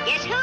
Guess who?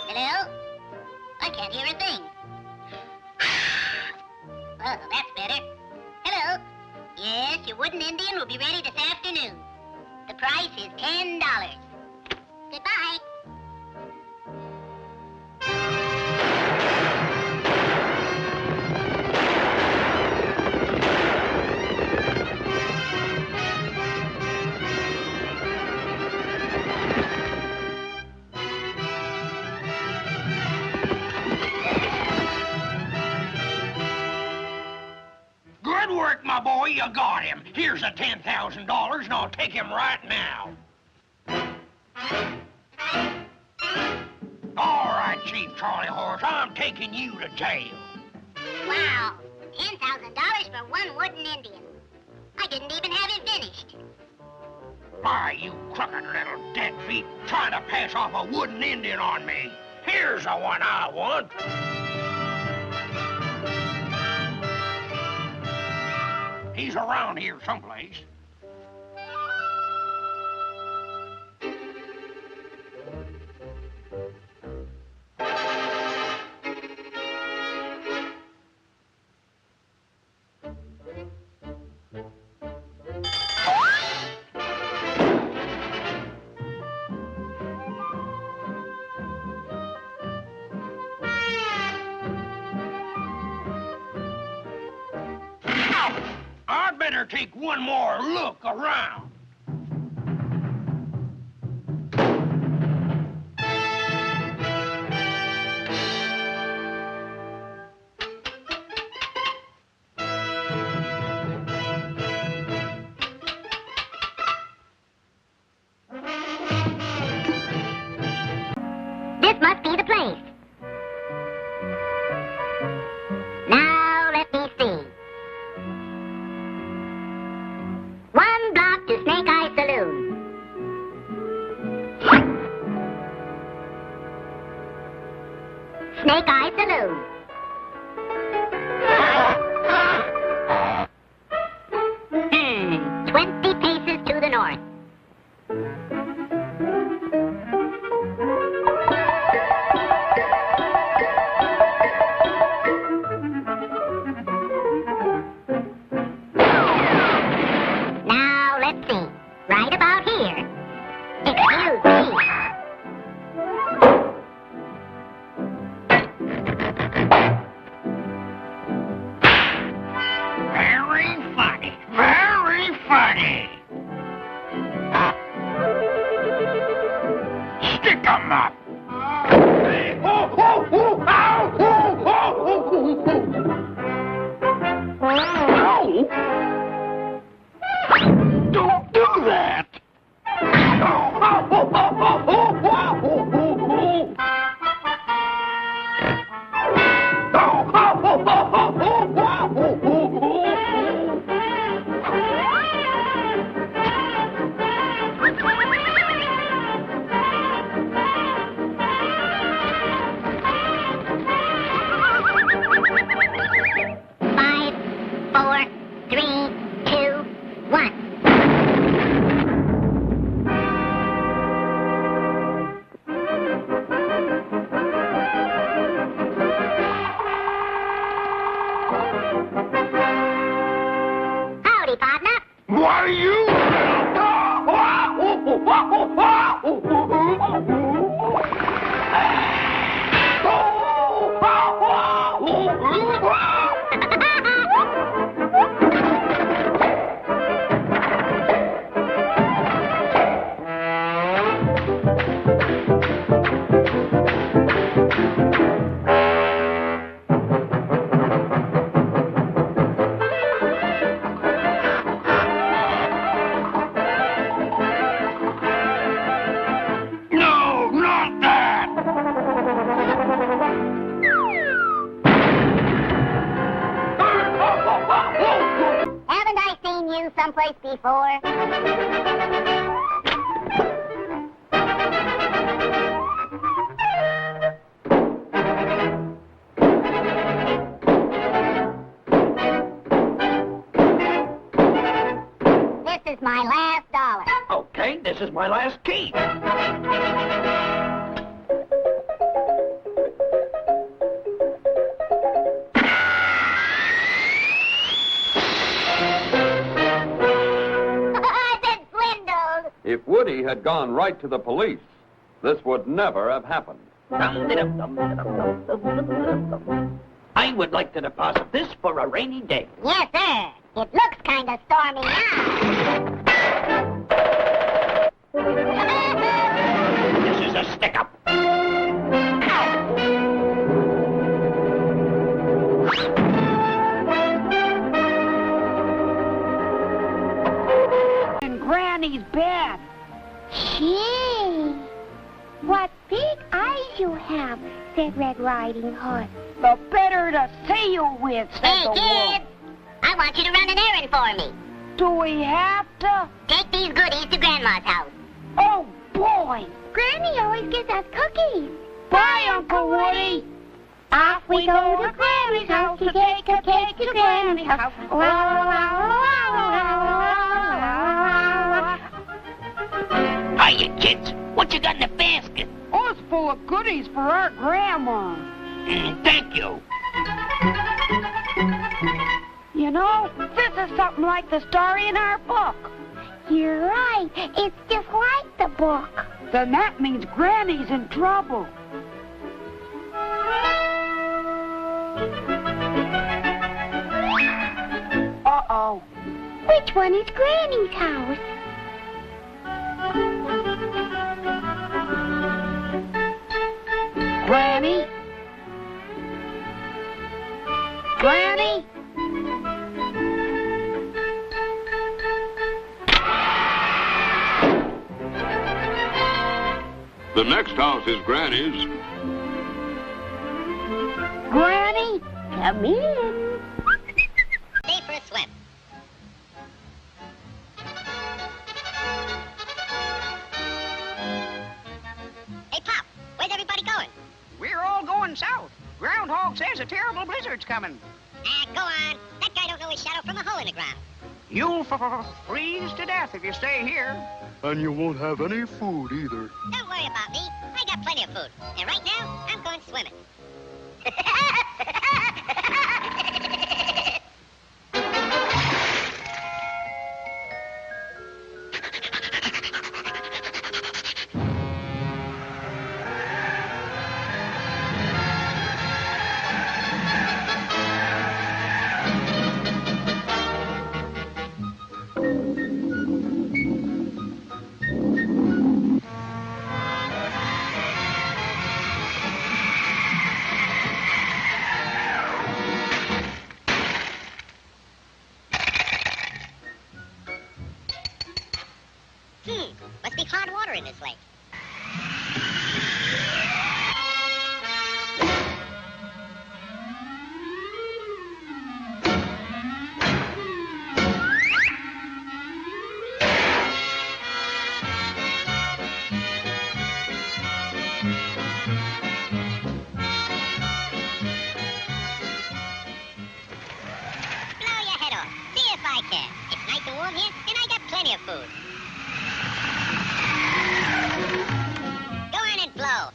Hello? I can't hear a thing. Oh, that's better. Hello? Yes, your wooden Indian will be ready this afternoon. The price is $10. Goodbye. Good work, my boy. You got him. Here's the $10,000, and I'll take him right now. All right, Chief Charlie Horse, I'm taking you to jail. Wow, $10,000 for one wooden Indian. I didn't even have it finished. Why, you crooked little deadbeat, trying to pass off a wooden Indian on me. Here's the one I want. He's around here someplace. I'd better take one more look around. This must be the place. Now, let me see. One block to Snake Eye Saloon. Snake Eye Saloon. 20 paces to the north. Now, let's see. Right about here. Excuse me. Very funny, very funny. Stick 'em up. Oh, oh, oh, ow, oh, oh, oh, oh. Ow! Don't do that. Oh, oh, oh, oh, oh, oh, oh, oh, oh. Oh, oh, oh, oh, oh, oh, oh, oh. Five, four, three, two, one. Howdy, partner. Why, you? before? This is my last dollar. Okay, this is my last key. If Woody had gone right to the police, this would never have happened. I would like to deposit this for a rainy day. Yes, sir. It looks kind of stormy now. This is a stick-up. In Granny's bed. Gee, what big eyes you have, said Red Riding Hood. The better to see you with, said Hey, the wolf. kids, I want you to run an errand for me. Do we have to? Take these goodies to Grandma's house. Oh, boy. Granny always gives us cookies. Bye, Uncle Woody. Off we go to Granny's house to take a cake to Granny's house. Wow, wow, wow, wow, wow, wow. Hiya, kids. What you got in the basket? Oh, it's full of goodies for our grandma. Thank you. You know, this is something like the story in our book. You're right. It's just like the book. Then that means Granny's in trouble. Uh-oh. Which one is Granny's house? Granny? Granny? The next house is Granny's. Granny? Come in. Stay for a swim. Hey, Pop, where's everybody going? We're all going south. Groundhog says a terrible blizzard's coming. Go on. That guy don't know his shadow from a hole in the ground. You'll freeze to death if you stay here. And you won't have any food either. Don't worry about me. I got plenty of food. And right now, I'm going swimming. Must be hard water in this lake. Blow your head off. See if I can. It's nice and warm here, and I got plenty of food. Go on and blow.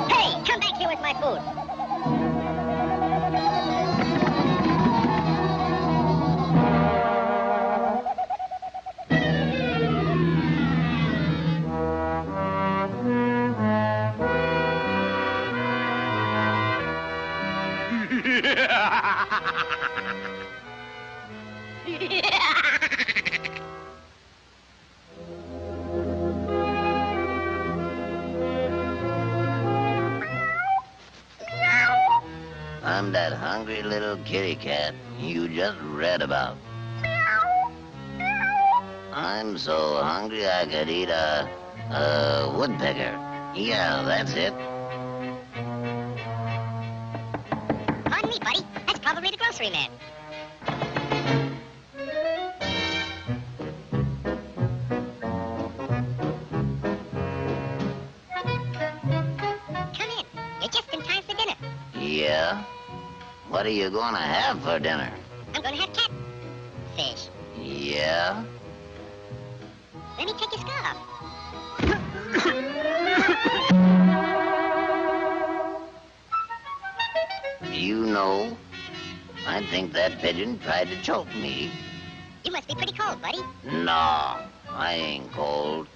Hey, come back here with my food. I'm that hungry little kitty cat you just read about. I'm so hungry I could eat a woodpecker. Yeah, that's it. Pardon me, buddy. That's probably the grocery man. Come in. You're just in time for dinner. Yeah? What are you gonna have for dinner? I'm gonna have catfish. Yeah? Let me take your scarf. You know, I think that pigeon tried to choke me. You must be pretty cold, buddy. No, I ain't cold.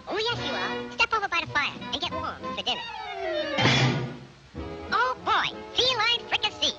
Oh, yes, you are. Step over by the fire and get warm for dinner. Oh, boy. Feline fricassee.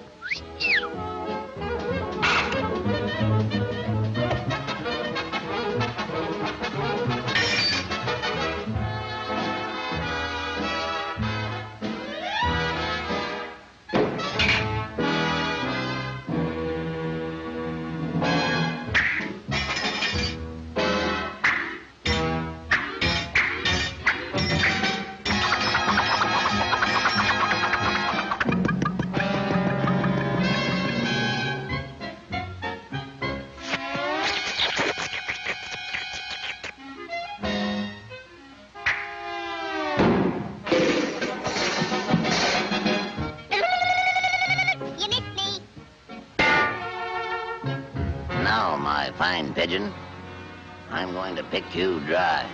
You missed me. Now, my fine pigeon, I'm going to pick you dry.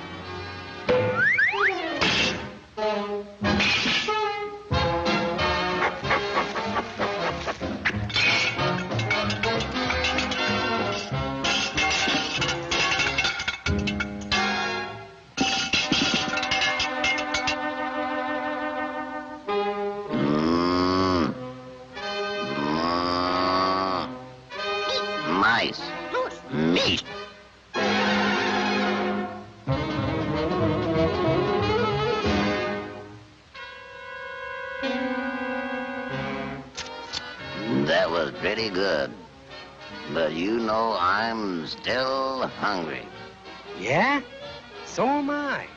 Mice. Moose. Meat. That was pretty good. But you know I'm still hungry. Yeah? So am I.